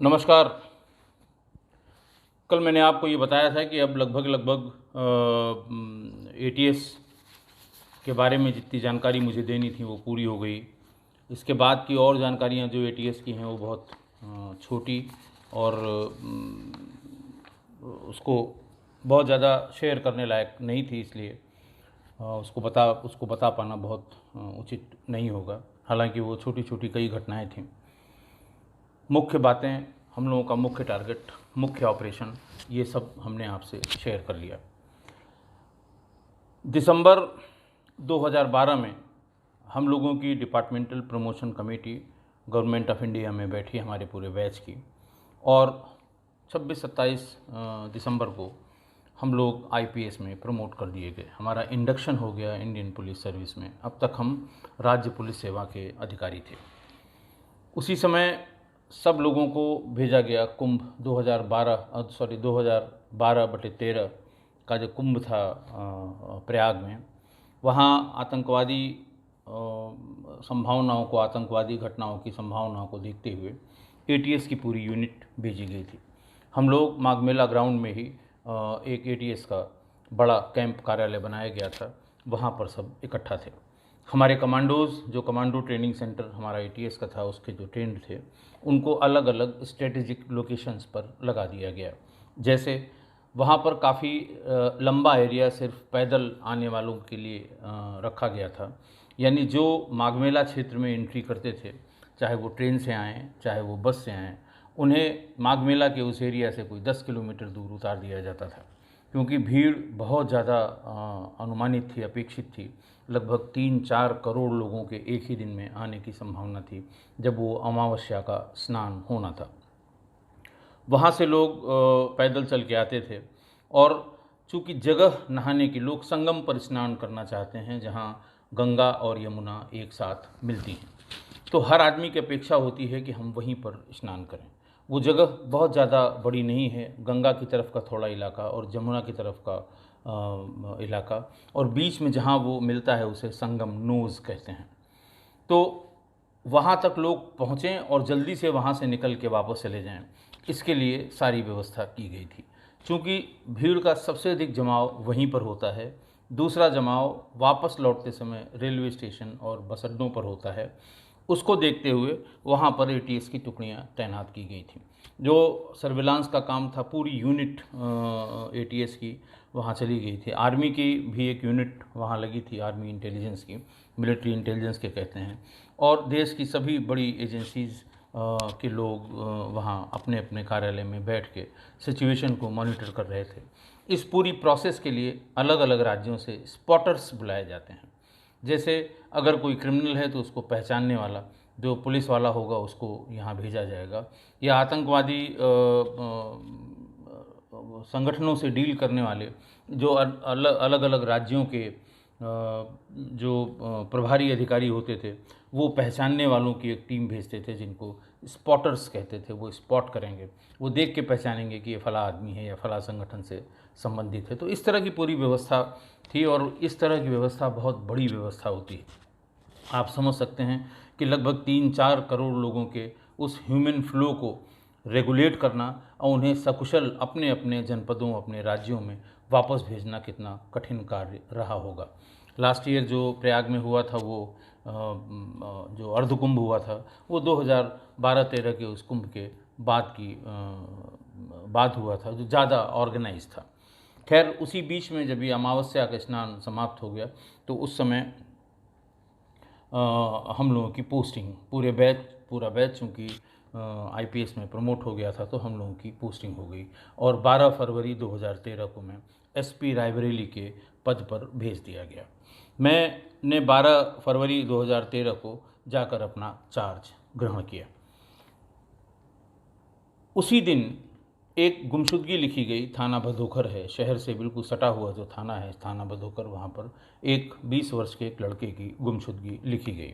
नमस्कार। कल मैंने आपको ये बताया था कि अब लगभग एटीएस के बारे में जितनी जानकारी मुझे देनी थी वो पूरी हो गई। इसके बाद की और जानकारियाँ जो एटीएस की हैं वो बहुत छोटी और उसको बहुत ज़्यादा शेयर करने लायक नहीं थी, इसलिए उसको बता पाना बहुत उचित नहीं होगा। हालांकि वो छोटी छोटी कई घटनाएं थीं। मुख्य बातें, हम लोगों का मुख्य टारगेट, मुख्य ऑपरेशन, ये सब हमने आपसे शेयर कर लिया। दिसंबर 2012 में हम लोगों की departmental promotion committee government of India में बैठी हमारे पूरे बैच की, और 26-27 दिसंबर को हम लोग आईपीएस में प्रमोट कर दिए गए। हमारा इंडक्शन हो गया इंडियन पुलिस सर्विस में। अब तक हम राज्य पुलिस सेवा के अधिकारी थे। उसी समय सब लोगों को भेजा गया कुंभ 2012/13 का जो कुंभ था प्रयाग में। वहाँ आतंकवादी संभावनाओं को, आतंकवादी घटनाओं की संभावनाओं को देखते हुए एटीएस की पूरी यूनिट भेजी गई थी। हम लोग माघमेला ग्राउंड में ही एक एटीएस का बड़ा कैंप कार्यालय बनाया गया था, वहाँ पर सब इकट्ठा थे। हमारे कमांडोज़, जो कमांडो ट्रेनिंग सेंटर हमारा एटीएस का था, उसके जो ट्रेंड थे उनको अलग अलग स्ट्रेटेजिक लोकेशंस पर लगा दिया गया। जैसे वहाँ पर काफ़ी लंबा एरिया सिर्फ पैदल आने वालों के लिए रखा गया था। यानी जो माघमेला क्षेत्र में एंट्री करते थे, चाहे वो ट्रेन से आएँ चाहे वो बस से आएँ, उन्हें माघमेला के उस एरिया से कोई 10 किलोमीटर दूर उतार दिया जाता था, क्योंकि भीड़ बहुत ज़्यादा अनुमानित थी, अपेक्षित थी। लगभग 3-4 करोड़ लोगों के एक ही दिन में आने की संभावना थी, जब वो अमावस्या का स्नान होना था। वहाँ से लोग पैदल चल के आते थे, और चूँकि जगह नहाने की, लोग संगम पर स्नान करना चाहते हैं जहाँ गंगा और यमुना एक साथ मिलती हैं, तो हर आदमी की अपेक्षा होती है कि हम वहीं पर स्नान करें। वो जगह बहुत ज़्यादा बड़ी नहीं है, गंगा की तरफ का थोड़ा इलाका और जमुना की तरफ का इलाका, और बीच में जहाँ वो मिलता है उसे संगम नोज़ कहते हैं। तो वहाँ तक लोग पहुँचें और जल्दी से वहाँ से निकल के वापस चले जाएं, इसके लिए सारी व्यवस्था की गई थी। चूँकि भीड़ का सबसे अधिक जमाव वहीं पर होता है, दूसरा जमाव वापस लौटते समय रेलवे स्टेशन और बस अड्डों पर होता है, उसको देखते हुए वहाँ पर एटीएस की टुकड़ियाँ तैनात की गई थी। जो सर्विलांस का काम था, पूरी यूनिट एटीएस की वहाँ चली गई थी। आर्मी की भी एक यूनिट वहाँ लगी थी, आर्मी इंटेलिजेंस की, मिलिट्री इंटेलिजेंस के कहते हैं, और देश की सभी बड़ी एजेंसीज़ के लोग वहाँ अपने अपने कार्यालय में बैठ के सिचुएशन को मॉनिटर कर रहे थे। इस पूरी प्रोसेस के लिए अलग अलग राज्यों से स्पॉटर्स बुलाए जाते हैं। जैसे अगर कोई क्रिमिनल है तो उसको पहचानने वाला जो पुलिस वाला होगा उसको यहाँ भेजा जाएगा, या आतंकवादी संगठनों से डील करने वाले जो अलग अलग राज्यों के जो प्रभारी अधिकारी होते थे, वो पहचानने वालों की एक टीम भेजते थे जिनको स्पॉटर्स कहते थे। वो स्पॉट करेंगे, वो देख के पहचानेंगे कि ये फला आदमी है या फला संगठन से संबंधित है। तो इस तरह की पूरी व्यवस्था थी, और इस तरह की व्यवस्था बहुत बड़ी व्यवस्था होती है। आप समझ सकते हैं कि लगभग 3-4 करोड़ लोगों के उस ह्यूमन फ्लो को रेगुलेट करना और उन्हें सकुशल अपने अपने जनपदों, अपने राज्यों में वापस भेजना कितना कठिन कार्य रहा होगा। लास्ट ईयर जो प्रयाग में हुआ था, वो जो अर्धकुंभ हुआ था, वो 2012-13 के उस कुंभ के बाद हुआ था, जो ज़्यादा ऑर्गेनाइज था। खैर, उसी बीच में जब ये अमावस्या का स्नान समाप्त हो गया तो उस समय हम लोगों की पोस्टिंग, पूरा बैच चूँकि आईपीएस में प्रमोट हो गया था, तो हम लोगों की पोस्टिंग हो गई, और 12 फरवरी 2013 को मैं एसपी रायबरेली के पद पर भेज दिया गया। मैंने 12 फरवरी 2013 को जाकर अपना चार्ज ग्रहण किया। उसी दिन एक गुमशुदगी लिखी गई। थाना भदोखर है, शहर से बिल्कुल सटा हुआ जो थाना है, थाना भदोखर, वहाँ पर एक 20 वर्ष के एक लड़के की गुमशुदगी लिखी गई।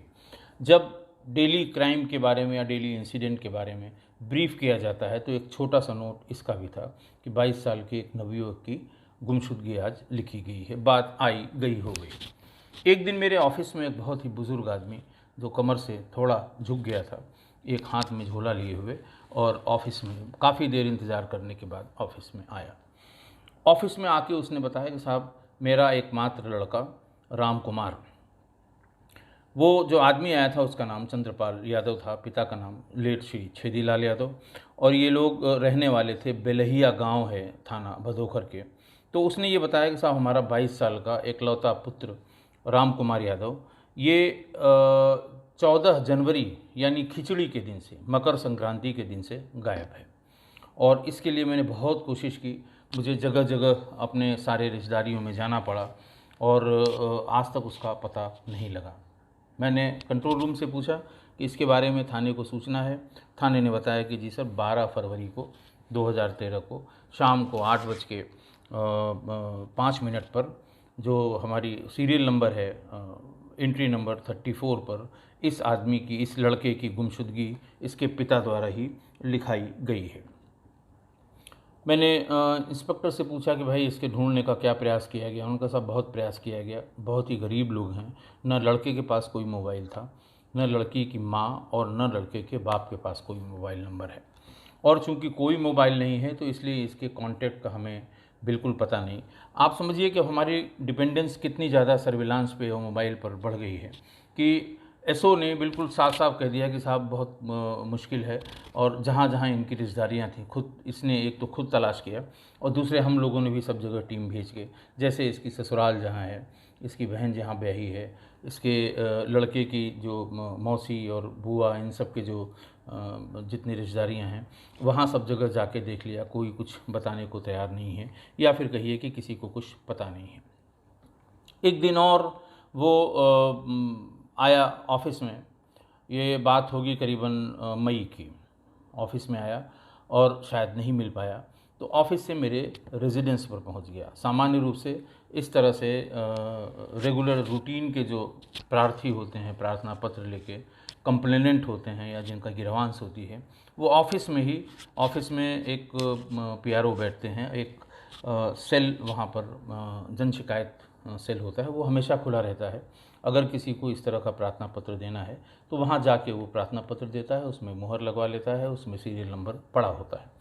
जब डेली क्राइम के बारे में या डेली इंसिडेंट के बारे में ब्रीफ किया जाता है तो एक छोटा सा नोट इसका भी था कि 22 साल के एक नवयुवक की गुमशुदगी आज लिखी गई है। बात आई गई हो गई। एक दिन मेरे ऑफिस में एक बहुत ही बुज़ुर्ग आदमी जो कमर से थोड़ा झुक गया था, एक हाथ में झोला लिए हुए, और ऑफिस में काफ़ी देर इंतज़ार करने के बाद ऑफिस में आया। ऑफिस में आके उसने बताया कि साहब मेरा एकमात्र लड़का राम कुमार, वो जो आदमी आया था उसका नाम चंद्रपाल यादव था, पिता का नाम लेट श्री छेदीलाल यादव, और ये लोग रहने वाले थे बेलहिया गांव है थाना भदोखर के। तो उसने ये बताया कि साहब हमारा 22 साल का एकलौता पुत्र राम कुमार यादव ये 14 जनवरी यानी खिचड़ी के दिन से, मकर संक्रांति के दिन से गायब है। और इसके लिए मैंने बहुत कोशिश की, मुझे जगह जगह अपने सारे रिश्तेदारियों में जाना पड़ा, और आज तक उसका पता नहीं लगा। मैंने कंट्रोल रूम से पूछा कि इसके बारे में थाने को सूचना है। थाने ने बताया कि जी सर 12 फरवरी को 2013 को शाम को 8:05 पर जो हमारी सीरियल नंबर है एंट्री नंबर 34 पर इस आदमी की, इस लड़के की गुमशुदगी इसके पिता द्वारा ही लिखाई गई है। मैंने इंस्पेक्टर से पूछा कि भाई इसके ढूंढने का क्या प्रयास किया गया। उनका साहब बहुत प्रयास किया गया, बहुत ही गरीब लोग हैं, न लड़के के पास कोई मोबाइल था, न लड़की की माँ और न लड़के के बाप के पास कोई मोबाइल नंबर है, और चूंकि कोई मोबाइल नहीं है तो इसलिए इसके कांटेक्ट का हमें बिल्कुल पता नहीं। आप समझिए कि हमारी डिपेंडेंस कितनी ज़्यादा सर्विलांस पे और मोबाइल पर बढ़ गई है कि एसओ ने बिल्कुल साफ साफ कह दिया कि साहब बहुत मुश्किल है, और जहाँ जहाँ इनकी रिश्तेदारियाँ थी खुद इसने एक तो खुद तलाश किया, और दूसरे हम लोगों ने भी सब जगह टीम भेज के, जैसे इसकी ससुराल जहाँ है, इसकी बहन जहाँ ब्याही है, इसके लड़के की जो मौसी और बुआ, इन सब के जो जितनी रिश्तेदारियाँ हैं वहाँ सब जगह जाके देख लिया, कोई कुछ बताने को तैयार नहीं है, या फिर कहिए कि किसी को कुछ पता नहीं है। एक दिन और वो आया ऑफिस में, ये बात होगी करीबन मई की। ऑफिस में आया और शायद नहीं मिल पाया, तो ऑफिस से मेरे रेजिडेंस पर पहुंच गया। सामान्य रूप से इस तरह से रेगुलर रूटीन के जो प्रार्थी होते हैं, प्रार्थना पत्र लेके कंप्लेनेंट होते हैं या जिनका गिरवांश होती है, वो ऑफिस में ही, ऑफिस में एक पीआरओ बैठते हैं, एक सेल वहाँ पर जन शिकायत सेल होता है, वो हमेशा खुला रहता है। अगर किसी को इस तरह का प्रार्थना पत्र देना है तो वहाँ जाके वो प्रार्थना पत्र देता है, उसमें मुहर लगवा लेता है, उसमें सीरियल नंबर पड़ा होता है।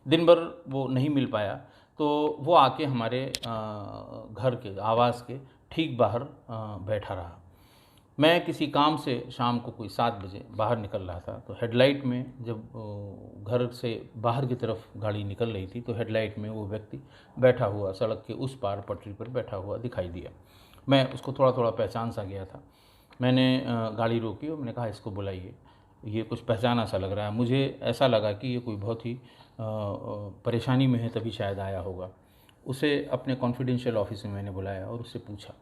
दिन भर वो नहीं मिल पाया, तो वो आके हमारे घर के, आवास के ठीक बाहर बैठा रहा। मैं किसी काम से शाम को कोई 7 बजे बाहर निकल रहा था, तो हेडलाइट में जब घर से बाहर की तरफ गाड़ी निकल रही थी तो हेडलाइट में वो व्यक्ति बैठा हुआ, सड़क के उस पार पटरी पर बैठा हुआ दिखाई दिया। मैं उसको थोड़ा थोड़ा पहचान सा गया था। मैंने गाड़ी रोकी और मैंने कहा इसको बुलाइए, ये कुछ पहचाना सा लग रहा है। मुझे ऐसा लगा कि ये कोई बहुत ही परेशानी में है, तभी शायद आया होगा। उसे अपने कॉन्फिडेंशियल ऑफिस में मैंने बुलाया और उससे पूछा।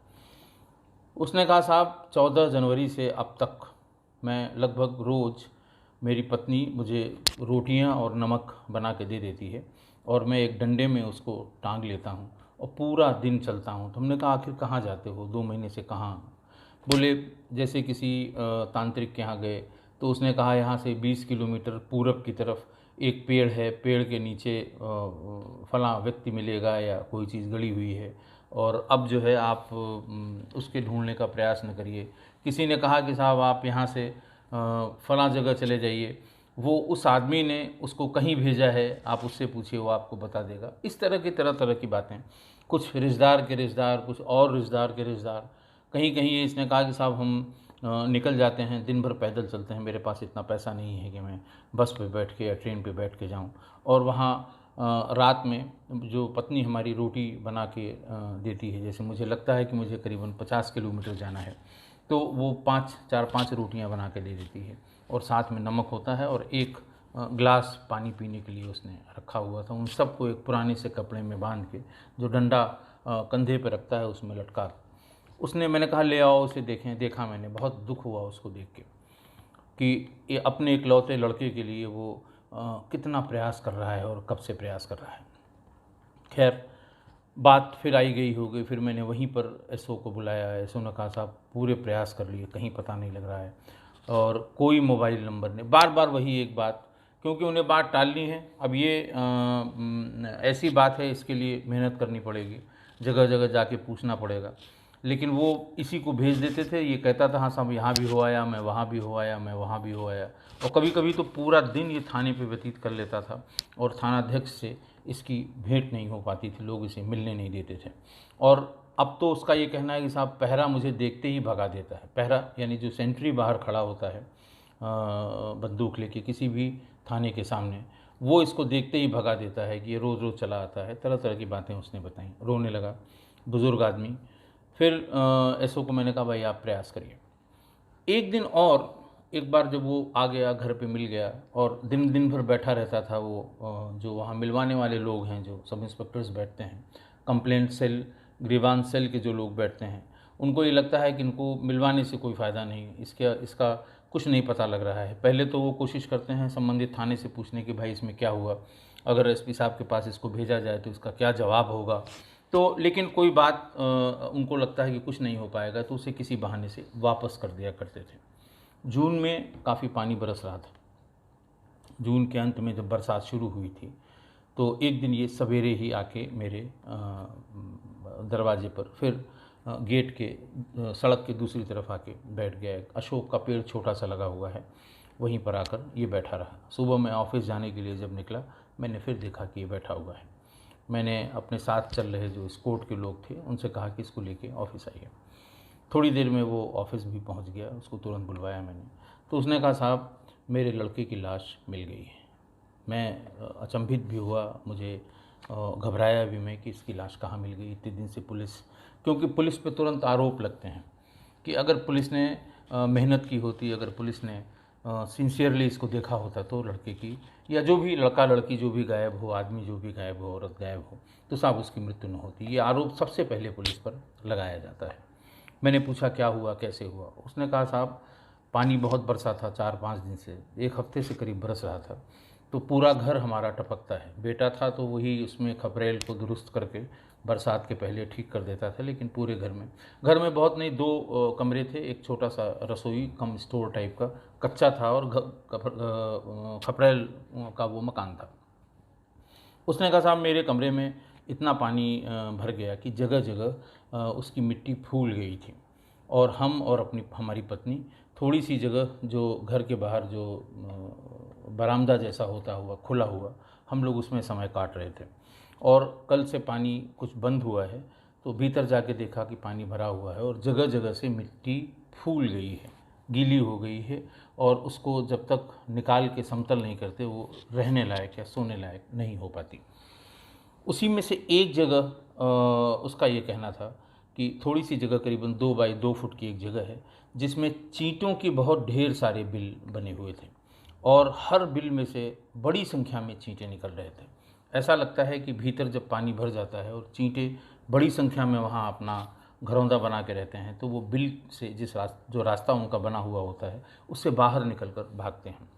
उसने कहा साहब 14 जनवरी से अब तक मैं लगभग रोज़, मेरी पत्नी मुझे रोटियां और नमक बना के दे देती है और मैं एक डंडे में उसको टांग लेता हूँ और पूरा दिन चलता हूँ। तो हमने कहा आखिर कहाँ जाते हो, 2 महीने से कहाँ? बोले जैसे किसी तांत्रिक के यहाँ गए। तो उसने कहा यहाँ से 20 किलोमीटर पूरब की तरफ एक पेड़ है, पेड़ के नीचे फलां व्यक्ति मिलेगा या कोई चीज़ गड़ी हुई है, और अब जो है आप उसके ढूंढने का प्रयास न करिए। किसी ने कहा कि साहब आप यहाँ से फलां जगह चले जाइए, वो उस आदमी ने उसको कहीं भेजा है, आप उससे पूछिए, वो आपको बता देगा। इस तरह की तरह तरह की बातें, कुछ रिश्तेदार के रिश्तेदार, कुछ और रिश्तेदार के रिश्तेदार। कहीं कहीं इसने कहा कि साहब हम निकल जाते हैं, दिन भर पैदल चलते हैं, मेरे पास इतना पैसा नहीं है कि मैं बस पे बैठ के या ट्रेन पे बैठ के जाऊं। और वहाँ रात में जो पत्नी हमारी रोटी बना के देती है, जैसे मुझे लगता है कि मुझे करीबन 50 किलोमीटर जाना है, तो वो 4-5 रोटियां बना के दे देती है, और साथ में नमक होता है और एक ग्लास पानी पीने के लिए उसने रखा हुआ था। उन सबको एक पुराने से कपड़े में बांध के, जो डंडा कंधे पे रखता है उसमें लटका, उसने, मैंने कहा ले आओ उसे देखें। देखा मैंने, बहुत दुख हुआ उसको देख के कि ये अपने इकलौते लड़के के लिए वो कितना प्रयास कर रहा है और कब से प्रयास कर रहा है। खैर बात फिर आई गई हो गई। फिर मैंने वहीं पर एसओ को बुलाया। एसओ ने कहा साहब पूरे प्रयास कर लिए, कहीं पता नहीं लग रहा है, और कोई मोबाइल नंबर नहीं। बार बार वही एक बात, क्योंकि उन्हें बात टालनी है। अब ये ऐसी बात है, इसके लिए मेहनत करनी पड़ेगी, जगह जगह जाके पूछना पड़ेगा। लेकिन वो इसी को भेज देते थे। ये कहता था हाँ साहब यहाँ भी हो आया, मैं वहाँ भी हो आया, मैं वहाँ भी हो आया। और कभी कभी तो पूरा दिन ये थाने पे व्यतीत कर लेता था और थानाध्यक्ष से इसकी भेंट नहीं हो पाती थी, लोग इसे मिलने नहीं देते थे। और अब तो उसका ये कहना है कि साहब पहरा मुझे देखते ही भगा देता है। पहरा यानी जो सेंट्री बाहर खड़ा होता है बंदूक लेके किसी भी थाने के सामने, वो इसको देखते ही भगा देता है कि ये रोज़ रोज़ चला आता है। तरह तरह की बातें उसने बताई। रोने लगा बुज़ुर्ग आदमी। फिर एसओ को मैंने कहा भाई आप प्रयास करिए। एक दिन और एक बार जब वो आ गया, घर पे मिल गया और दिन दिन भर बैठा रहता था वो, जो वहाँ मिलवाने वाले लोग हैं, जो सब इंस्पेक्टर्स बैठते हैं, कंप्लेंट सेल, ग्रीवांस सेल के जो लोग बैठते हैं, उनको ये लगता है कि इनको मिलवाने से कोई फ़ायदा नहीं, इसका कुछ नहीं पता लग रहा है। पहले तो वो कोशिश करते हैं संबंधित थाने से पूछने की भाई इसमें क्या हुआ, अगर एसपी साहब के पास इसको भेजा जाए तो इसका क्या जवाब होगा। तो लेकिन कोई बात उनको लगता है कि कुछ नहीं हो पाएगा, तो उसे किसी बहाने से वापस कर दिया करते थे। जून में काफ़ी पानी बरस रहा था। जून के अंत में जब बरसात शुरू हुई थी तो एक दिन ये सवेरे ही आके मेरे दरवाजे पर, फिर गेट के सड़क के दूसरी तरफ आके बैठ गया। एक अशोक का पेड़ छोटा सा लगा हुआ है, वहीं पर आकर ये बैठा रहा। सुबह मैं ऑफिस जाने के लिए जब निकला, मैंने फिर देखा कि ये बैठा हुआ है। मैंने अपने साथ चल रहे जो स्कॉट के लोग थे उनसे कहा कि इसको लेके ऑफिस आइए। थोड़ी देर में वो ऑफिस भी पहुंच गया, उसको तुरंत बुलवाया मैंने। तो उसने कहा साहब मेरे लड़के की लाश मिल गई है। मैं अचंभित भी हुआ, मुझे घबराया भी मैं कि इसकी लाश कहाँ मिल गई इतने दिन से। पुलिस, क्योंकि पुलिस पे तुरंत आरोप लगते हैं कि अगर पुलिस ने मेहनत की होती, अगर पुलिस ने सिंसियरली इसको देखा होता तो लड़के की, या जो भी लड़का लड़की जो भी गायब हो, आदमी जो भी गायब हो, औरत गायब हो, तो साहब उसकी मृत्यु न होती। ये आरोप सबसे पहले पुलिस पर लगाया जाता है। मैंने पूछा क्या हुआ, कैसे हुआ। उसने कहा साहब पानी बहुत बरसा था, 4-5 दिन से, 1 हफ्ते से करीब बरस रहा था, तो पूरा घर हमारा टपकता है। बेटा था तो वही उसमें खपरेल को दुरुस्त करके बरसात के पहले ठीक कर देता था, लेकिन पूरे घर में बहुत नहीं, 2 कमरे थे, एक छोटा सा रसोई कम स्टोर टाइप का कच्चा था और खपरेल का वो मकान था। उसने कहा साहब मेरे कमरे में इतना पानी भर गया कि जगह जगह उसकी मिट्टी फूल गई थी, और हम और हमारी पत्नी थोड़ी सी जगह जो घर के बाहर जो बरामदा जैसा होता हुआ खुला हुआ, हम लोग उसमें समय काट रहे थे। और कल से पानी कुछ बंद हुआ है, तो भीतर जाके देखा कि पानी भरा हुआ है और जगह जगह से मिट्टी फूल गई है, गीली हो गई है, और उसको जब तक निकाल के समतल नहीं करते वो रहने लायक या सोने लायक नहीं हो पाती। उसी में से एक जगह उसका ये कहना था कि थोड़ी सी जगह, करीबन 2 बाई 2 फुट की एक जगह है, जिसमें चींटों की बहुत ढेर सारे बिल बने हुए थे, और हर बिल में से बड़ी संख्या में चींटे निकल रहे थे। ऐसा लगता है कि भीतर जब पानी भर जाता है और चींटे बड़ी संख्या में वहाँ अपना घरौंदा बना के रहते हैं, तो वो बिल से जो रास्ता उनका बना हुआ होता है उससे बाहर निकल कर भागते हैं।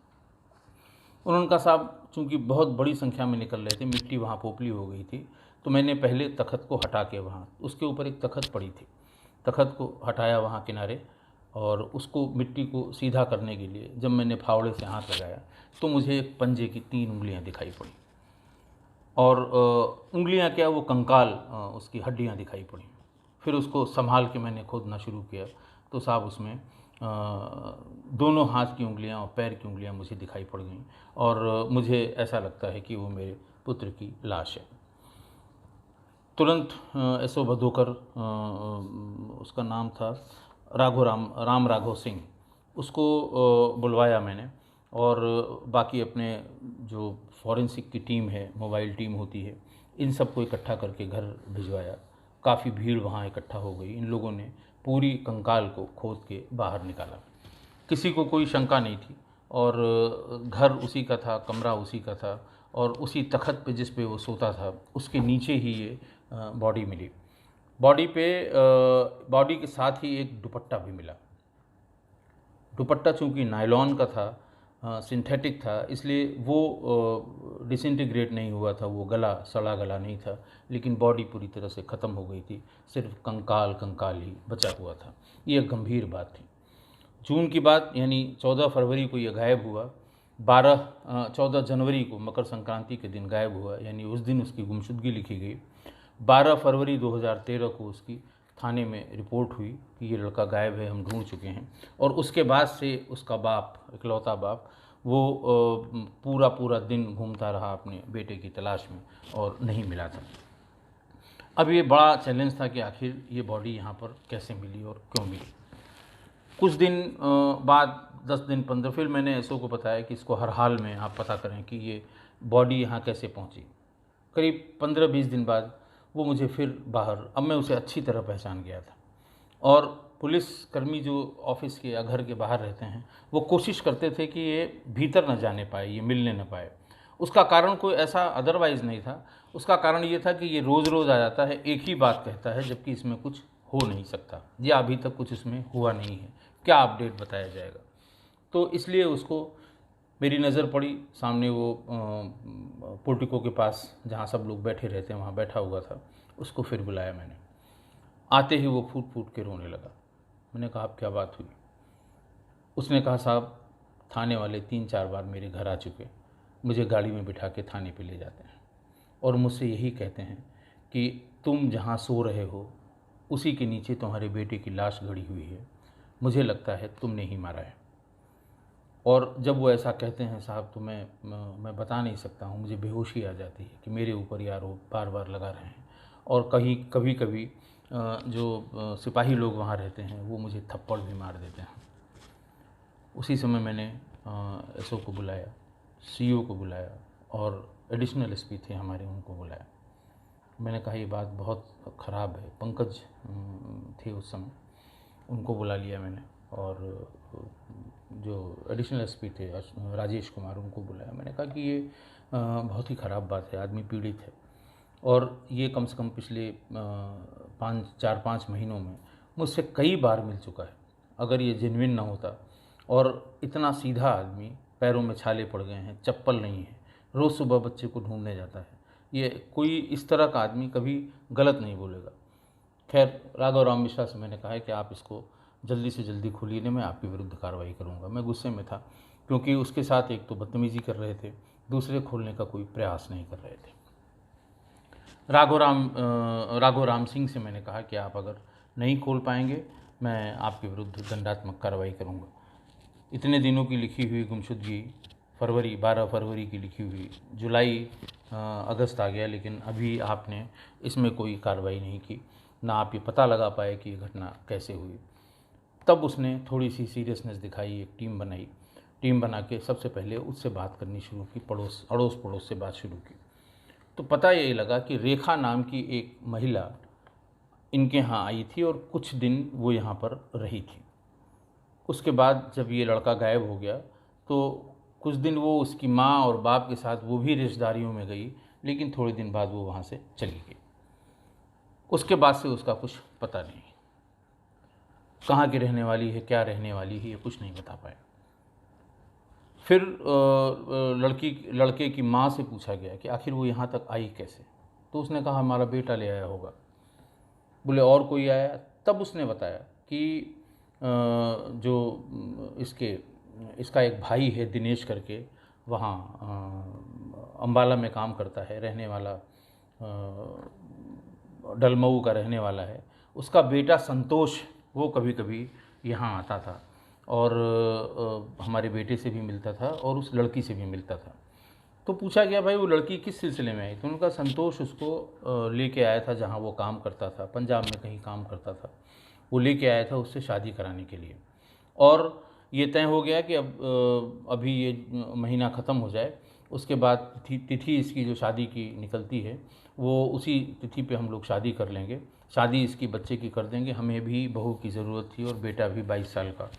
उन्होंने कहा साहब चूँकि बहुत बड़ी संख्या में निकल रहे थे, मिट्टी वहाँ पोपली हो गई थी, तो मैंने पहले तख़्त को हटा के, वहाँ उसके ऊपर एक तख़्त पड़ी थी, तख़्त को हटाया वहाँ किनारे, और उसको मिट्टी को सीधा करने के लिए जब मैंने फावड़े से हाथ लगाया तो मुझे एक पंजे की 3 उंगलियां दिखाई पड़ी, और उंगलियां क्या, वो कंकाल, उसकी हड्डियां दिखाई पड़ी। फिर उसको संभाल के मैंने खोदना शुरू किया, तो साहब उसमें दोनों हाथ की उंगलियां और पैर की उंगलियां मुझे दिखाई पड़ गईं, और मुझे ऐसा लगता है कि वो मेरे पुत्र की लाश है। तुरंत एसओ भदोकर, उसका नाम था राम राघव सिंह, उसको बुलवाया मैंने, और बाकी अपने जो फॉरेंसिक की टीम है, मोबाइल टीम होती है, इन सबको इकट्ठा करके घर भिजवाया। काफ़ी भीड़ वहाँ इकट्ठा हो गई। इन लोगों ने पूरी कंकाल को खोद के बाहर निकाला। किसी को कोई शंका नहीं थी, और घर उसी का था, कमरा उसी का था, और उसी तख़्त पे जिस पे वो सोता था उसके नीचे ही ये बॉडी मिली। बॉडी के साथ ही एक दुपट्टा भी मिला। दुपट्टा चूँकि नायलॉन का था, सिंथेटिक था, इसलिए वो डिसइंटीग्रेट नहीं हुआ था, वो सड़ा गला नहीं था, लेकिन बॉडी पूरी तरह से ख़त्म हो गई थी, सिर्फ कंकाल ही बचा हुआ था। ये एक गंभीर बात थी। जून की बात, यानी 14 फरवरी को ये गायब हुआ। 14 जनवरी को मकर संक्रांति के दिन गायब हुआ, यानी उस दिन उसकी गुमशुदगी लिखी गई। 12 फरवरी 2013 को उसकी थाने में रिपोर्ट हुई कि ये लड़का गायब है, हम ढूंढ चुके हैं। और उसके बाद से उसका बाप, इकलौता बाप, वो पूरा पूरा दिन घूमता रहा अपने बेटे की तलाश में और नहीं मिला था। अब ये बड़ा चैलेंज था कि आखिर ये बॉडी यहाँ पर कैसे मिली और क्यों मिली। कुछ दिन बाद, 10 दिन 15, फिर मैंने एसओ को बताया कि इसको हर हाल में आप पता करें कि ये बॉडी यहाँ कैसे पहुँची। करीब 15-20 दिन बाद वो मुझे फिर बाहर, अब मैं उसे अच्छी तरह पहचान गया था। और पुलिसकर्मी जो ऑफिस के या घर के बाहर रहते हैं, वो कोशिश करते थे कि ये भीतर न जाने पाए, ये मिलने न पाए। उसका कारण कोई ऐसा अदरवाइज़ नहीं था। उसका कारण ये था कि ये रोज़ रोज़ आ जाता है, एक ही बात कहता है, जबकि इसमें कुछ हो नहीं सकता या अभी तक कुछ इसमें हुआ नहीं है, क्या अपडेट बताया जाएगा। तो इसलिए उसको, मेरी नज़र पड़ी सामने, वो पोर्टिको के पास जहाँ सब लोग बैठे रहते हैं वहाँ बैठा हुआ था। उसको फिर बुलाया मैंने। आते ही वो फूट फूट के रोने लगा। मैंने कहा, अब क्या बात हुई? उसने कहा, साहब थाने वाले 3-4 बार मेरे घर आ चुके, मुझे गाड़ी में बिठा के थाने पे ले जाते हैं और मुझसे यही कहते हैं कि तुम जहाँ सो रहे हो उसी के नीचे तुम्हारे बेटे की लाश गड़ी हुई है, मुझे लगता है तुमने ही मारा है। और जब वो ऐसा कहते हैं साहब, तो मैं बता नहीं सकता हूँ, मुझे बेहोशी आ जाती है कि मेरे ऊपर यार वो बार बार लगा रहे हैं। और कभी कभी जो सिपाही लोग वहाँ रहते हैं वो मुझे थप्पड़ भी मार देते हैं। उसी समय मैंने एसओ को बुलाया, सीओ को बुलाया और एडिशनल एसपी थे हमारे, उनको बुलाया। मैंने कहा, ये बात बहुत ख़राब है। पंकज थे उस समय, उनको बुला लिया मैंने। और जो एडिशनल एसपी थे राजेश कुमार, उनको बुलाया। मैंने कहा कि ये बहुत ही ख़राब बात है, आदमी पीड़ित है और ये कम से कम पिछले 4-5 महीनों में मुझसे कई बार मिल चुका है। अगर ये जेन्युइन ना होता, और इतना सीधा आदमी, पैरों में छाले पड़ गए हैं, चप्पल नहीं है, रोज़ सुबह बच्चे को ढूंढने जाता है, ये कोई इस तरह का आदमी कभी गलत नहीं बोलेगा। खैर, राघव राम मिश्रा से मैंने कहा है कि आप इसको जल्दी से जल्दी खोलिए, नहीं मैं आपके विरुद्ध कार्रवाई करूंगा। मैं गुस्से में था क्योंकि उसके साथ एक तो बदतमीज़ी कर रहे थे, दूसरे खोलने का कोई प्रयास नहीं कर रहे थे। राघव राम सिंह से मैंने कहा कि आप अगर नहीं खोल पाएंगे, मैं आपके विरुद्ध दंडात्मक कार्रवाई करूंगा। इतने दिनों की लिखी हुई गुमशुदगी, 12 फरवरी की लिखी हुई, जुलाई अगस्त आ गया, लेकिन अभी आपने इसमें कोई कार्रवाई नहीं की, ना आप ये पता लगा पाए कि ये घटना कैसे हुई। तब उसने थोड़ी सी सीरियसनेस दिखाई, एक टीम बनाई। टीम बना के सबसे पहले उससे बात करनी शुरू की, अड़ोस पड़ोस से बात शुरू की। तो पता ये लगा कि रेखा नाम की एक महिला इनके यहाँ आई थी और कुछ दिन वो यहाँ पर रही थी। उसके बाद जब ये लड़का गायब हो गया तो कुछ दिन वो उसकी माँ और बाप के साथ वो भी रिश्तेदारियों में गई, लेकिन थोड़े दिन बाद वो वहाँ से चली गई। उसके बाद से उसका कुछ पता नहीं, कहाँ की रहने वाली है, क्या रहने वाली है, ये कुछ नहीं बता पाया। फिर लड़के की माँ से पूछा गया कि आखिर वो यहाँ तक आई कैसे, तो उसने कहा हमारा बेटा ले आया होगा। बोले और कोई आया? तब उसने बताया कि जो इसका एक भाई है दिनेश करके, वहाँ अम्बाला में काम करता है, रहने वाला डलमऊ का रहने वाला है। उसका बेटा संतोष वो कभी कभी यहाँ आता था और हमारे बेटे से भी मिलता था और उस लड़की से भी मिलता था। तो पूछा गया भाई वो लड़की किस सिलसिले में आई, तो उनका संतोष उसको लेके आया था जहाँ वो काम करता था, पंजाब में कहीं काम करता था, वो लेके आया था उससे शादी कराने के लिए। और ये तय हो गया कि अब अभी ये महीना ख़त्म हो जाए, उसके बाद तिथि इसकी जो शादी की निकलती है वो उसी तिथि पे हम लोग शादी कर लेंगे, शादी इसकी बच्चे की कर देंगे। हमें भी बहू की ज़रूरत थी और बेटा भी 22 साल का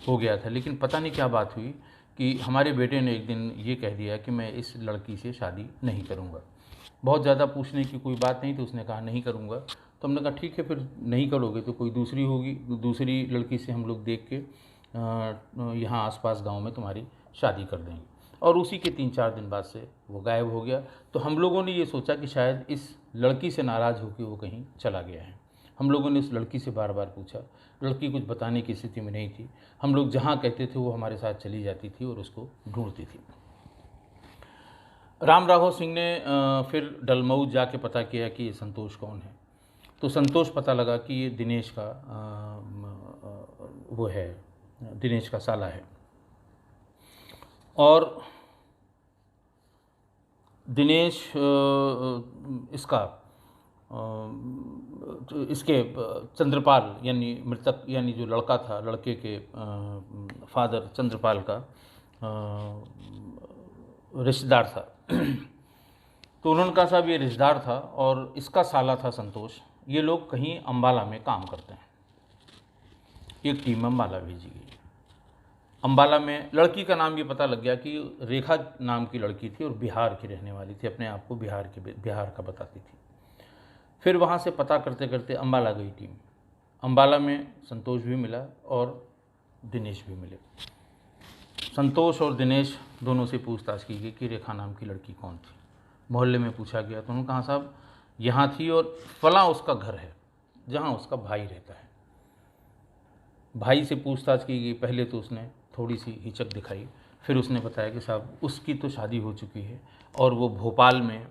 हो गया था, लेकिन पता नहीं क्या बात हुई कि हमारे बेटे ने एक दिन ये कह दिया कि मैं इस लड़की से शादी नहीं करूँगा। बहुत ज़्यादा पूछने की कोई बात नहीं, तो उसने कहा नहीं करूँगा। तो हमने कहा ठीक है, फिर नहीं करोगे तो कोई दूसरी होगी, दूसरी लड़की से हम लोग देख के यहाँ आसपास गांव में तुम्हारी शादी कर देंगे। और उसी के 3-4 दिन बाद से वो गायब हो गया। तो हम लोगों ने ये सोचा कि शायद इस लड़की से नाराज़ होकर वो कहीं चला गया है। हम लोगों ने उस लड़की से बार बार पूछा, लड़की कुछ बताने की स्थिति में नहीं थी। हम लोग जहाँ कहते थे वो हमारे साथ चली जाती थी और उसको ढूंढती थी। राम राघव सिंह ने फिर डलमऊ जाके पता किया कि ये संतोष कौन है। तो संतोष पता लगा कि ये दिनेश का वो है, दिनेश का साला है। और दिनेश इसका इसके चंद्रपाल यानी मृतक यानी जो लड़का था, लड़के के फादर चंद्रपाल का रिश्तेदार था। तो उन्होंने कहा साहब ये रिश्तेदार था और इसका साला था संतोष, ये लोग कहीं अम्बाला में काम करते हैं। एक टीम अम्बाला भेजी गई। अम्बाला में लड़की का नाम ये पता लग गया कि रेखा नाम की लड़की थी और बिहार की रहने वाली थी, अपने आप को बिहार का बताती थी। फिर वहाँ से पता करते करते अम्बाला गई टीम। अम्बाला में संतोष भी मिला और दिनेश भी मिले। संतोष और दिनेश दोनों से पूछताछ की गई कि रेखा नाम की लड़की कौन थी। मोहल्ले में पूछा गया तो उन्होंने कहा साहब यहाँ थी और फलां उसका घर है जहाँ उसका भाई रहता है। भाई से पूछताछ की गई। पहले तो उसने थोड़ी सी हिचक दिखाई, फिर उसने बताया कि साहब उसकी तो शादी हो चुकी है और वो भोपाल में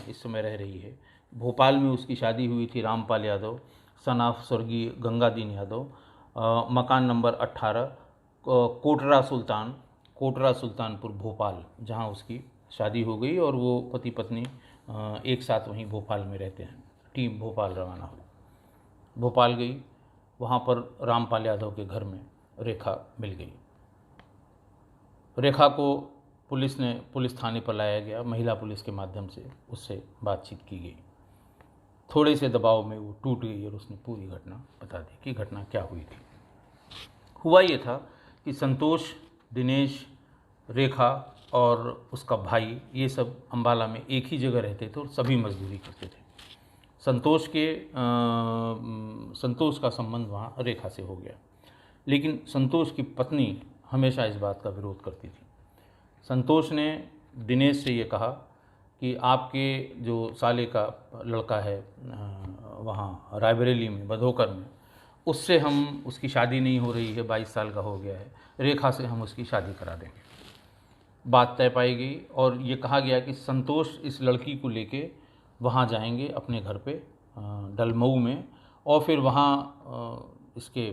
इस समय रह रही है। भोपाल में उसकी शादी हुई थी रामपाल यादव सन ऑफ स्वर्गीय गंगादीन यादव, मकान नंबर 18, कोटरा सुल्तानपुर भोपाल, जहाँ उसकी शादी हो गई और वो पति पत्नी एक साथ वहीं भोपाल में रहते हैं। टीम भोपाल रवाना हुई। भोपाल गई, वहाँ पर रामपाल यादव के घर में रेखा मिल गई। रेखा को पुलिस थाने पर लाया गया। महिला पुलिस के माध्यम से उससे बातचीत की गई। थोड़े से दबाव में वो टूट गई और उसने पूरी घटना बता दी कि घटना क्या हुई थी। हुआ ये था कि संतोष, दिनेश, रेखा और उसका भाई ये सब अम्बाला में एक ही जगह रहते थे और सभी मजदूरी करते थे। संतोष का संबंध वहाँ रेखा से हो गया, लेकिन संतोष की पत्नी हमेशा इस बात का विरोध करती थी। संतोष ने दिनेश से ये कहा कि आपके जो साले का लड़का है वहाँ रायबरेली में बधोकर में, उससे हम उसकी शादी नहीं हो रही है, 22 साल का हो गया है, रेखा से हम उसकी शादी करा देंगे। बात तय पाई गई और ये कहा गया कि संतोष इस लड़की को लेके वहाँ जाएंगे अपने घर पे डलमऊ में, और फिर वहाँ इसके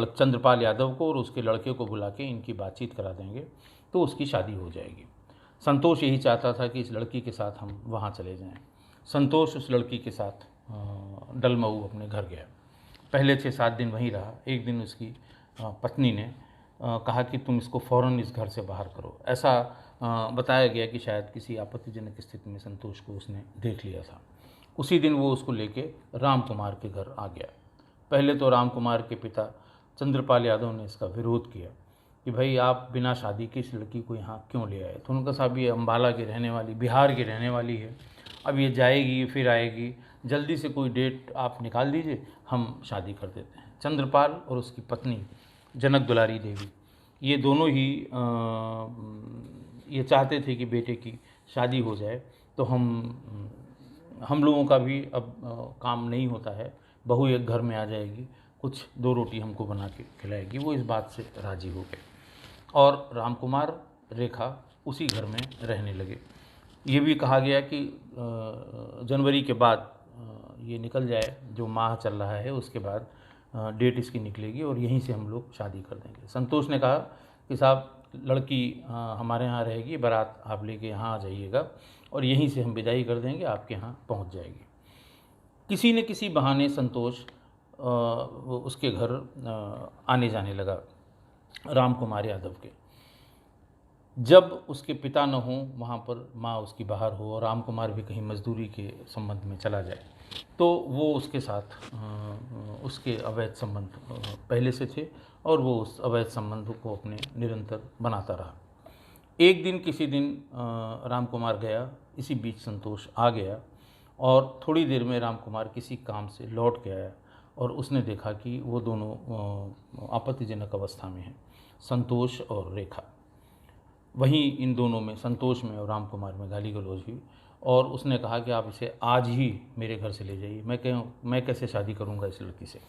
चंद्रपाल यादव को और उसके लड़के को बुला के इनकी बातचीत करा देंगे तो उसकी शादी हो जाएगी। संतोष यही चाहता था कि इस लड़की के साथ हम वहाँ चले जाएं। संतोष उस लड़की के साथ डलमऊ अपने घर गया। पहले 6-7 दिन वहीं रहा। एक दिन उसकी पत्नी ने कहा कि तुम इसको फ़ौरन इस घर से बाहर करो। ऐसा बताया गया कि शायद किसी आपत्तिजनक स्थिति में संतोष को उसने देख लिया था। उसी दिन वो उसको लेके राम कुमार के घर आ गया। पहले तो राम कुमार के पिता चंद्रपाल यादव ने इसका विरोध किया कि भाई आप बिना शादी के इस लड़की को यहाँ क्यों ले आए। तो उनका साहब ये अम्बाला की रहने वाली, बिहार की रहने वाली है, अब ये जाएगी फिर आएगी, जल्दी से कोई डेट आप निकाल दीजिए, हम शादी कर देते हैं। चंद्रपाल और उसकी पत्नी जनक दुलारी देवी ये दोनों ही ये चाहते थे कि बेटे की शादी हो जाए, तो हम लोगों का भी अब काम नहीं होता है, बहू एक घर में आ जाएगी, कुछ 2 रोटी हमको बना के खिलाएगी। वो इस बात से राज़ी हो गए और रामकुमार, रेखा उसी घर में रहने लगे। ये भी कहा गया कि जनवरी के बाद ये निकल जाए, जो माह चल रहा है उसके बाद डेट इसकी निकलेगी और यहीं से हम लोग शादी कर देंगे। संतोष ने कहा कि साहब लड़की हमारे यहाँ रहेगी, बारात आप लेके यहाँ आ जाइएगा और यहीं से हम विदाई कर देंगे, आपके यहाँ पहुँच जाएगी। किसी न किसी बहाने संतोष उसके घर आने जाने लगा, राम कुमार यादव के। जब उसके पिता न हों, वहाँ पर माँ उसकी बाहर हो और राम कुमार भी कहीं मजदूरी के संबंध में चला जाए, तो वो उसके साथ उसके अवैध संबंध पहले से थे और वो उस अवैध संबंध को अपने निरंतर बनाता रहा। एक दिन किसी दिन राम कुमार गया, इसी बीच संतोष आ गया और थोड़ी देर में राम कुमार किसी काम से लौट के आया और उसने देखा कि वो दोनों आपत्तिजनक अवस्था में हैं, संतोष और रेखा। वहीं इन दोनों में, संतोष में और राम कुमार में गाली गलौज हुई और उसने कहा कि आप इसे आज ही मेरे घर से ले जाइए। मैं कैसे शादी करूंगा इस लड़की से,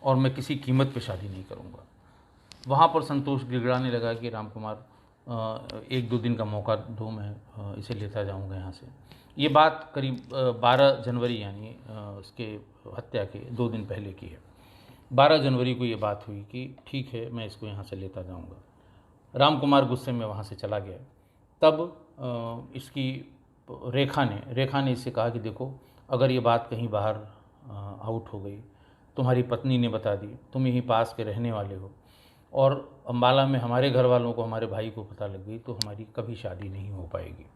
और मैं किसी कीमत पे शादी नहीं करूंगा। वहाँ पर संतोष गिड़गिड़ाने लगा कि राम कुमार एक दो दिन का मौका दो, मैं इसे लेता जाऊंगा यहाँ से। ये बात करीब 12 जनवरी यानी उसके हत्या के 2 दिन पहले की है। 12 जनवरी को ये बात हुई कि ठीक है, मैं इसको यहाँ से लेता जाऊंगा। राम कुमार गुस्से में वहाँ से चला गया। तब इसकी रेखा ने इससे कहा कि देखो, अगर ये बात कहीं बाहर आउट हो गई, तुम्हारी पत्नी ने बता दी, तुम यहीं पास के रहने वाले हो, और अम्बाला में हमारे घर वालों को, हमारे भाई को पता लग गई, तो हमारी कभी शादी नहीं हो पाएगी।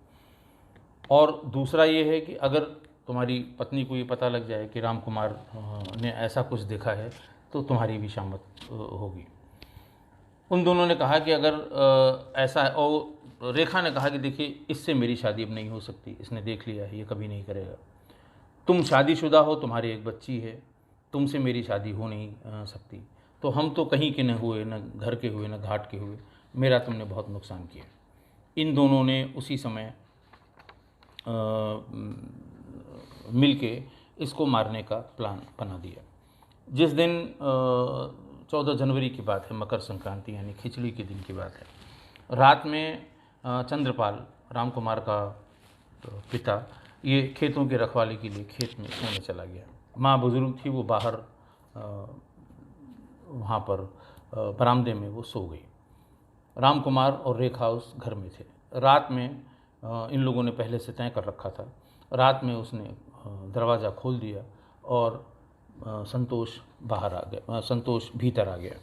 और दूसरा ये है कि अगर तुम्हारी पत्नी को ये पता लग जाए कि राम कुमार ने ऐसा कुछ देखा है, तो तुम्हारी भी शामत होगी। उन दोनों ने कहा कि अगर ऐसा, और रेखा ने कहा कि देखिए, इससे मेरी शादी अब नहीं हो सकती, इसने देख लिया है, ये कभी नहीं करेगा। तुम शादीशुदा हो, तुम्हारी एक बच्ची है, तुमसे मेरी शादी हो नहीं सकती। तो हम तो कहीं के न हुए, न घर के हुए, न घाट के हुए, मेरा तुमने बहुत नुकसान किया। इन दोनों ने उसी समय मिल के इसको मारने का प्लान बना दिया। जिस दिन 14 जनवरी की बात है, मकर संक्रांति यानी खिचड़ी के दिन की बात है। रात में चंद्रपाल, राम कुमार का पिता, ये खेतों के रखवाले के लिए खेत में सोने चला गया। माँ बुजुर्ग थी, वो बाहर वहाँ पर बरामदे में वो सो गई। राम कुमार और रेखा उस घर में थे। रात में इन लोगों ने पहले से तय कर रखा था। रात में उसने दरवाज़ा खोल दिया और संतोष बाहर आ गया, संतोष भीतर आ गया।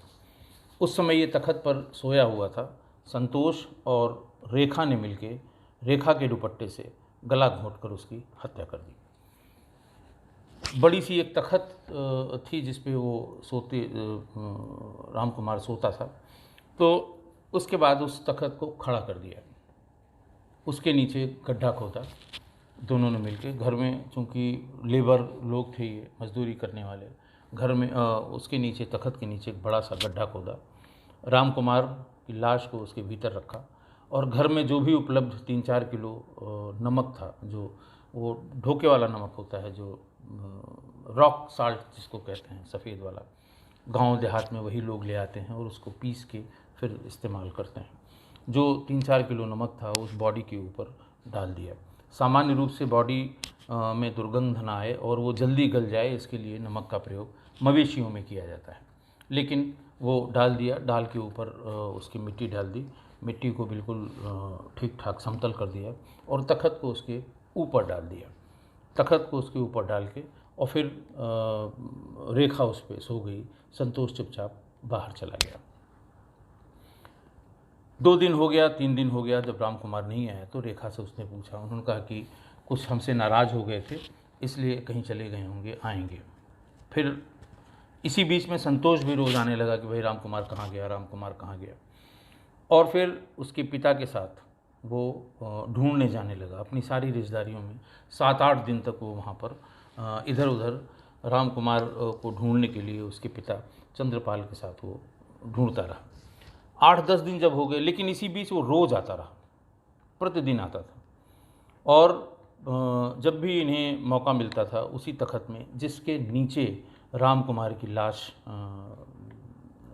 उस समय ये तखत पर सोया हुआ था। संतोष और रेखा ने मिलके रेखा के दुपट्टे से गला घोंटकर उसकी हत्या कर दी। बड़ी सी एक तखत थी जिस पे वो सोते, राम कुमार सोता था। तो उसके बाद उस तखत को खड़ा कर दिया, उसके नीचे गड्ढा खोदा दोनों ने मिलके। घर में चूँकि लेबर लोग थे, ये मजदूरी करने वाले, घर में उसके नीचे, तखत के नीचे एक बड़ा सा गड्ढा खोदा। राम कुमार की लाश को उसके भीतर रखा, और घर में जो भी उपलब्ध 3-4 किलो नमक था, जो वो ढोके वाला नमक होता है, जो रॉक साल्ट जिसको कहते हैं, सफ़ेद वाला, गांव देहात में वही लोग ले आते हैं और उसको पीस के फिर इस्तेमाल करते हैं। जो 3-4 किलो नमक था उस बॉडी के ऊपर डाल दिया। सामान्य रूप से बॉडी में दुर्गंध ना आए और वो जल्दी गल जाए, इसके लिए नमक का प्रयोग मवेशियों में किया जाता है। लेकिन वो डाल दिया, डाल के ऊपर उसकी मिट्टी डाल दी, मिट्टी को बिल्कुल ठीक ठाक समतल कर दिया और तखत को उसके ऊपर डाल दिया। तखत को उसके ऊपर डाल के और फिर रेखा उस पर सो गई। संतोष चुपचाप बाहर चला गया। 2 दिन हो गया, 3 दिन हो गया, जब राम कुमार नहीं आया तो रेखा से उसने पूछा। उन्होंने कहा कि कुछ हमसे नाराज़ हो गए थे, इसलिए कहीं चले गए होंगे, आएंगे। फिर इसी बीच में संतोष भी रोज़ आने लगा कि भाई राम कुमार कहाँ गया, राम कुमार कहाँ गया। और फिर उसके पिता के साथ वो ढूंढने जाने लगा अपनी सारी रिश्तेदारियों में। 7-8 दिन तक वो वहाँ पर इधर उधर राम कुमार को ढूंढने के लिए उसके पिता चंद्रपाल के साथ वो ढूंढता रहा। 8-10 दिन जब हो गए, लेकिन इसी बीच वो रोज़ आता रहा, प्रतिदिन आता था। और जब भी इन्हें मौका मिलता था, उसी तखत में जिसके नीचे राम कुमार की लाश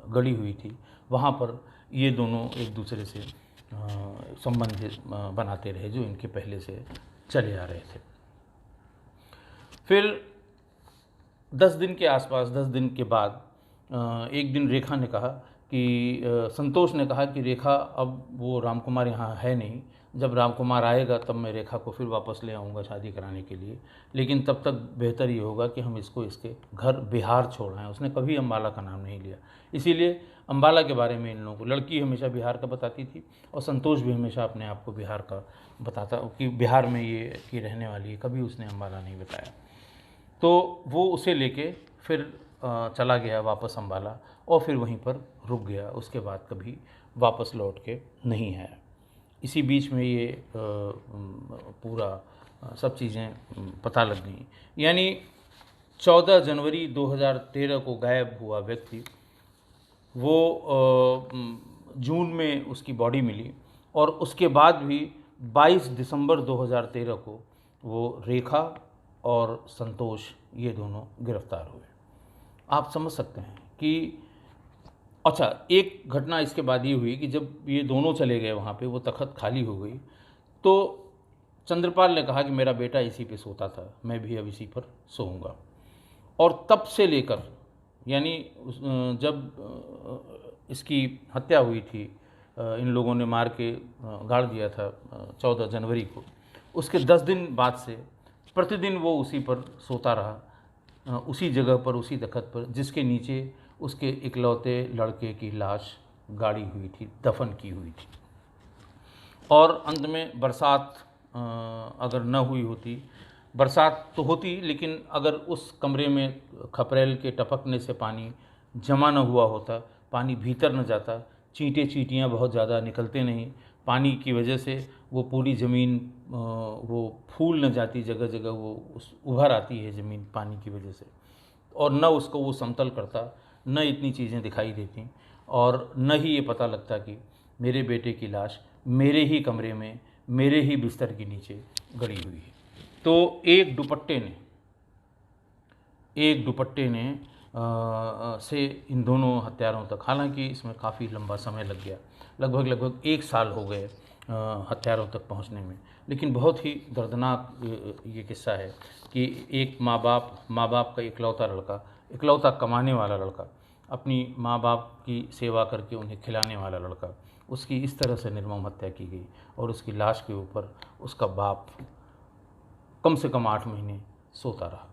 गड़ी हुई थी, वहाँ पर ये दोनों एक दूसरे से संबंध बनाते रहे, जो इनके पहले से चले आ रहे थे। फिर 10 दिन के आसपास, 10 दिन के बाद एक दिन रेखा ने कहा कि संतोष ने कहा कि रेखा, अब वो राम कुमार यहाँ है नहीं, जब राम कुमार आएगा तब मैं रेखा को फिर वापस ले आऊँगा शादी कराने के लिए, लेकिन तब तक बेहतर ये होगा कि हम इसको इसके घर बिहार छोड़ आएँ। उसने कभी अम्बाला का नाम नहीं लिया, इसीलिए अम्बाला के बारे में इन लोगों को, लड़की हमेशा बिहार का बताती थी और संतोष भी हमेशा अपने आप को बिहार का बताता कि बिहार में ये की रहने वाली है, कभी उसने अम्बाला नहीं बताया। तो वो उसे लेके फिर चला गया वापस अम्बाला और फिर वहीं पर रुक गया। उसके बाद कभी वापस लौट के नहीं आया। इसी बीच में ये पूरा सब चीज़ें पता लग गई। यानी 14 जनवरी 2013 को गायब हुआ व्यक्ति, वो जून में उसकी बॉडी मिली और उसके बाद भी 22 दिसंबर 2013 को वो रेखा और संतोष ये दोनों गिरफ्तार हुए। आप समझ सकते हैं कि अच्छा, एक घटना इसके बाद ये हुई कि जब ये दोनों चले गए वहाँ पे, वो तख़्त खाली हो गई, तो चंद्रपाल ने कहा कि मेरा बेटा इसी पे सोता था, मैं भी अब इसी पर सोऊंगा। और तब से लेकर, यानी जब इसकी हत्या हुई थी, इन लोगों ने मार के गाड़ दिया था 14 जनवरी को, उसके 10 दिन बाद से प्रतिदिन वो उसी पर सोता रहा, उसी जगह पर, उसी तख़्त पर, जिसके नीचे उसके इकलौते लड़के की लाश गाड़ी हुई थी, दफन की हुई थी। और अंत में बरसात अगर न हुई होती, बरसात तो होती लेकिन अगर उस कमरे में खपरेल के टपकने से पानी जमा न हुआ होता, पानी भीतर न जाता, चींटियाँ बहुत ज़्यादा निकलते नहीं, पानी की वजह से वो पूरी ज़मीन वो फूल न जाती, जगह जगह वो उभर आती है ज़मीन पानी की वजह से, और न उसको वो समतल करता, न इतनी चीज़ें दिखाई देती, और न ही ये पता लगता कि मेरे बेटे की लाश मेरे ही कमरे में, मेरे ही बिस्तर के नीचे गड़ी हुई है। तो एक दुपट्टे ने से इन दोनों हत्यारों तक, हालांकि इसमें काफ़ी लंबा समय लग गया, लगभग 1 साल हो गए हत्यारों तक पहुंचने में, लेकिन बहुत ही दर्दनाक ये किस्सा है कि एक माँ बाप का इकलौता लड़का, इकलौता कमाने वाला लड़का, अपनी माँ बाप की सेवा करके उन्हें खिलाने वाला लड़का, उसकी इस तरह से निर्मम हत्या की गई, और उसकी लाश के ऊपर उसका बाप कम से कम 8 महीने सोता रहा।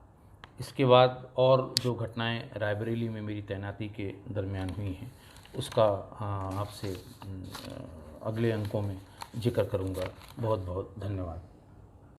इसके बाद और जो घटनाएं रायबरेली में मेरी तैनाती के दरमियान हुई हैं, उसका आपसे अगले अंकों में जिक्र करूंगा। बहुत बहुत धन्यवाद।